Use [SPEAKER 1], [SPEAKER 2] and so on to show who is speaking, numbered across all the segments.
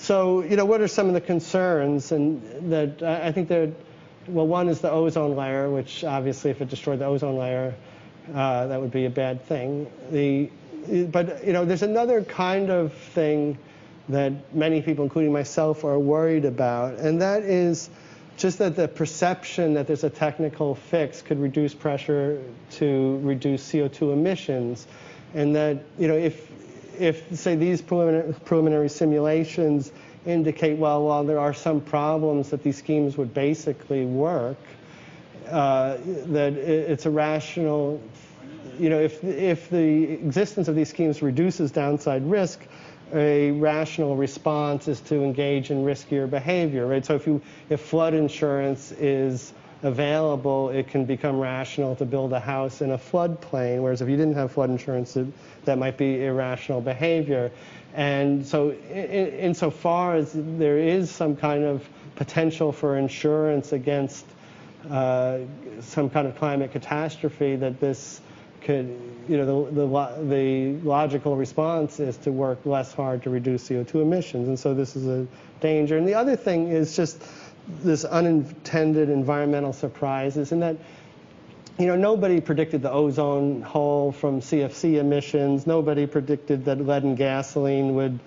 [SPEAKER 1] So, what are some of the concerns? And that I think that, well, one is the ozone layer, which obviously if it destroyed the ozone layer, that would be a bad thing. But there's another kind of thing that many people, including myself, are worried about, and that is just that the perception that there's a technical fix could reduce pressure to reduce CO2 emissions, and that if say these preliminary simulations indicate, well, while there are some problems, that these schemes would basically work, that it's a rational, if the existence of these schemes reduces downside risk, a rational response is to engage in riskier behavior, right? So if flood insurance is available, it can become rational to build a house in a floodplain, whereas if you didn't have flood insurance, that might be irrational behavior. And so insofar as there is some kind of potential for insurance against some kind of climate catastrophe, that this could, the logical response is to work less hard to reduce CO2 emissions. And so this is a danger. And the other thing is just this unintended environmental surprises, in that, nobody predicted the ozone hole from CFC emissions. Nobody predicted that lead in gasoline would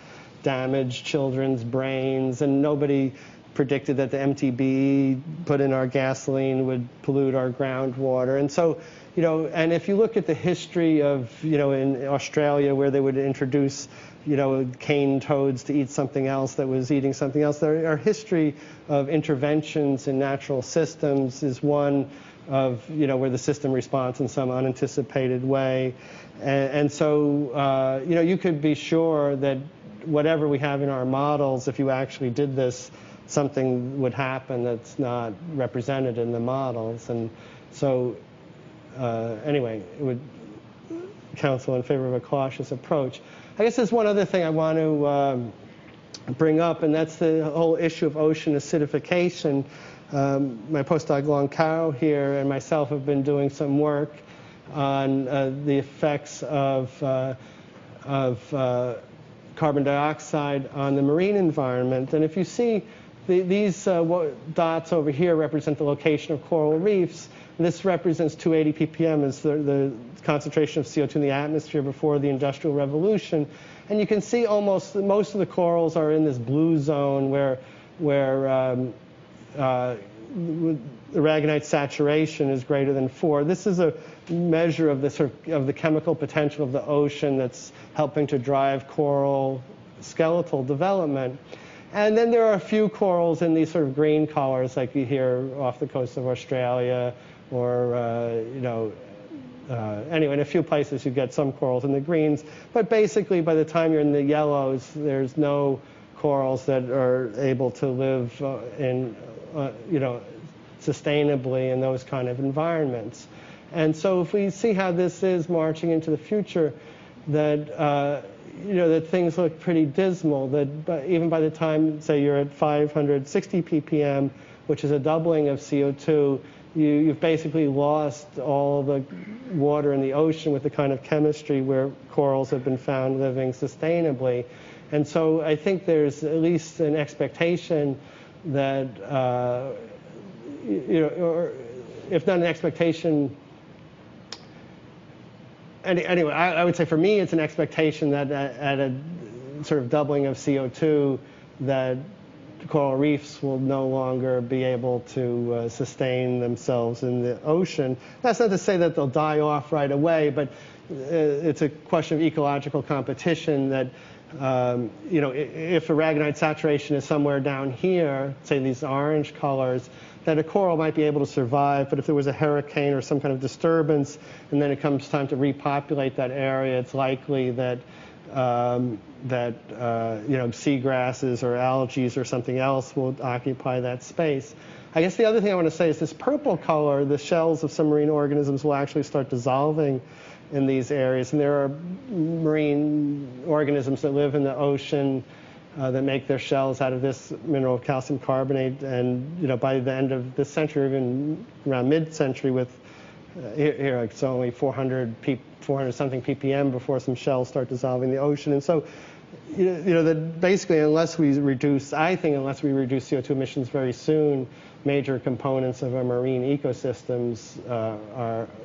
[SPEAKER 1] damage children's brains. And nobody predicted that the MTBE put in our gasoline would pollute our groundwater. And so, and if you look at the history of, in Australia, where they would introduce, cane toads to eat something else that was eating something else, our history of interventions in natural systems is one of, where the system responds in some unanticipated way. And so, you could be sure that whatever we have in our models, if you actually did this, something would happen that's not represented in the models. And so, anyway, it would counsel in favor of a cautious approach. I guess there's one other thing I want to bring up, and that's the whole issue of ocean acidification. My postdoc Long Cao here and myself have been doing some work on the effects of carbon dioxide on the marine environment. And if you see these dots over here represent the location of coral reefs. This represents 280 ppm as the concentration of CO2 in the atmosphere before the Industrial Revolution. And you can see most of the corals are in this blue zone where aragonite saturation is greater than 4. This is a measure of the chemical potential of the ocean that's helping to drive coral skeletal development. And then there are a few corals in these sort of green colors, like you hear off the coast of Australia, or anyway, in a few places you get some corals in the greens. But basically, by the time you're in the yellows, there's no corals that are able to live sustainably in those kind of environments. And so if we see how this is marching into the future, that that things look pretty dismal, that even by the time, say, you're at 560 ppm, which is a doubling of CO2, you've basically lost all the water in the ocean with the kind of chemistry where corals have been found living sustainably. And so I think there's at least an expectation that, or if not an expectation, anyway, I would say for me it's an expectation that at a sort of doubling of CO2 that coral reefs will no longer be able to sustain themselves in the ocean. That's not to say that they'll die off right away, but it's a question of ecological competition that, if aragonite saturation is somewhere down here, say these orange colors, that a coral might be able to survive, but if there was a hurricane or some kind of disturbance, and then it comes time to repopulate that area, it's likely that seagrasses or algae or something else will occupy that space. I guess the other thing I want to say is this purple color, the shells of some marine organisms will actually start dissolving in these areas, and there are marine organisms that live in the ocean that make their shells out of this mineral calcium carbonate, and by the end of this century, even around mid-century, with here it's only 400 something ppm before some shells start dissolving in the ocean. And so that basically unless we reduce CO2 emissions very soon, major components of our marine ecosystems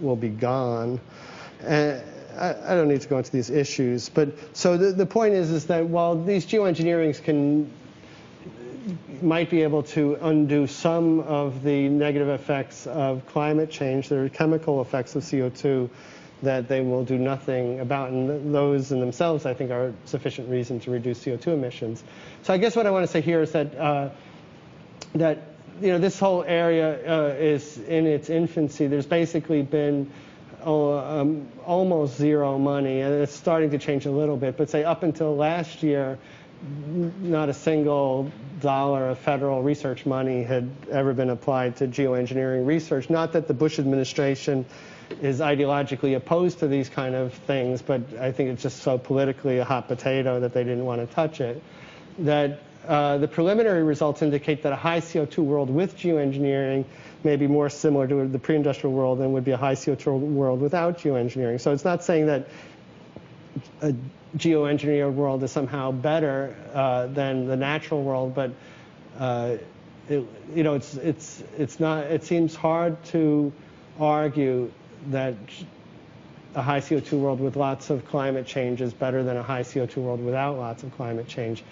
[SPEAKER 1] will be gone. And I don't need to go into these issues, but so the point is that while these geoengineerings might be able to undo some of the negative effects of climate change, there are chemical effects of CO2 that they will do nothing about, and those in themselves, I think, are sufficient reason to reduce CO2 emissions. So I guess what I want to say here is that this whole area is in its infancy. There's basically been almost zero money, and it's starting to change a little bit. But say up until last year, not a single dollar of federal research money had ever been applied to geoengineering research. Not that the Bush administration is ideologically opposed to these kind of things, but I think it's just so politically a hot potato that they didn't want to touch it. That the preliminary results indicate that a high CO2 world with geoengineering may be more similar to the pre-industrial world than would be a high CO2 world without geoengineering. So it's not saying that a geoengineered world is somehow better than the natural world, but it's not. It seems hard to argue that a high CO2 world with lots of climate change is better than a high CO2 world without lots of climate change.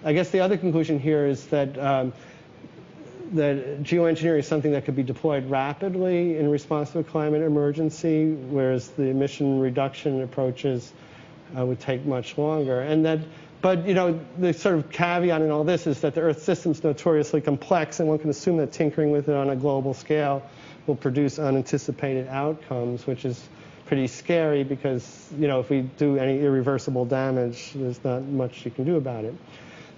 [SPEAKER 1] I guess the other conclusion here is that that geoengineering is something that could be deployed rapidly in response to a climate emergency, whereas the emission reduction approaches would take much longer. And that, but the sort of caveat in all this is that the Earth system is notoriously complex, and one can assume that tinkering with it on a global scale will produce unanticipated outcomes, which is pretty scary because, if we do any irreversible damage, there's not much you can do about it.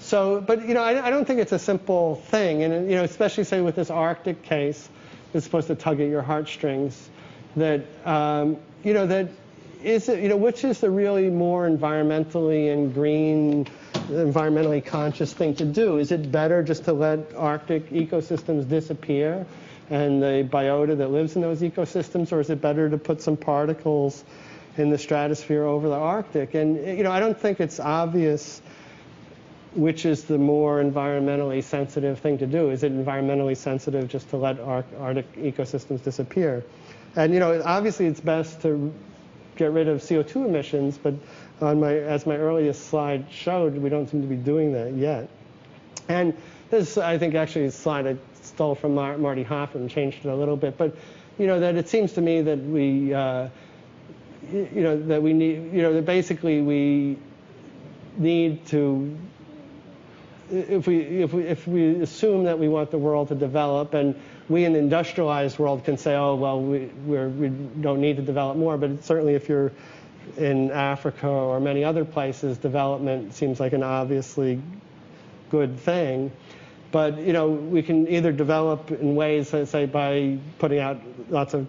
[SPEAKER 1] So, but, I don't think it's a simple thing. And, especially, say, with this Arctic case, it's supposed to tug at your heartstrings, that, that is it, which is the really more environmentally and green, environmentally conscious thing to do? Is it better just to let Arctic ecosystems disappear and the biota that lives in those ecosystems, or is it better to put some particles in the stratosphere over the Arctic? And, I don't think it's obvious which is the more environmentally sensitive thing to do. Is it environmentally sensitive just to let Arctic ecosystems disappear? And, obviously it's best to get rid of CO2 emissions, but as my earliest slide showed, we don't seem to be doing that yet. And this, I think, actually is a slide I stole from Marty Hoffman and changed it a little bit, but that it seems to me that we that we need, that basically we need to, if we assume that we want the world to develop, and we in the industrialized world can say, oh well, we don't need to develop more, but certainly if you're in Africa or many other places, development seems like an obviously good thing. But we can either develop in ways, let's say, by putting out lots of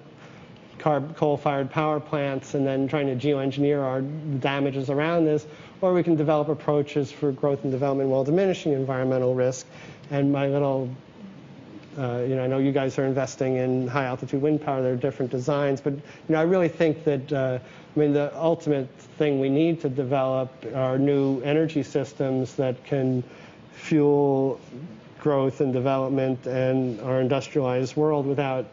[SPEAKER 1] coal-fired power plants and then trying to geoengineer our damages around this, or we can develop approaches for growth and development while diminishing environmental risk. And my little, I know you guys are investing in high-altitude wind power. There are different designs, but I really think that the ultimate thing we need to develop are new energy systems that can fuel growth and development and our industrialized world without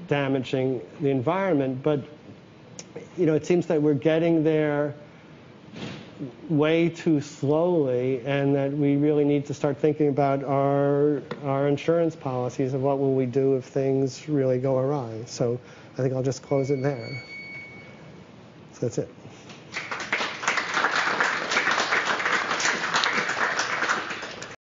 [SPEAKER 1] damaging the environment. But it seems that we're getting there way too slowly, and that we really need to start thinking about our insurance policies of what will we do if things really go awry. So I think I'll just close it there. So that's it.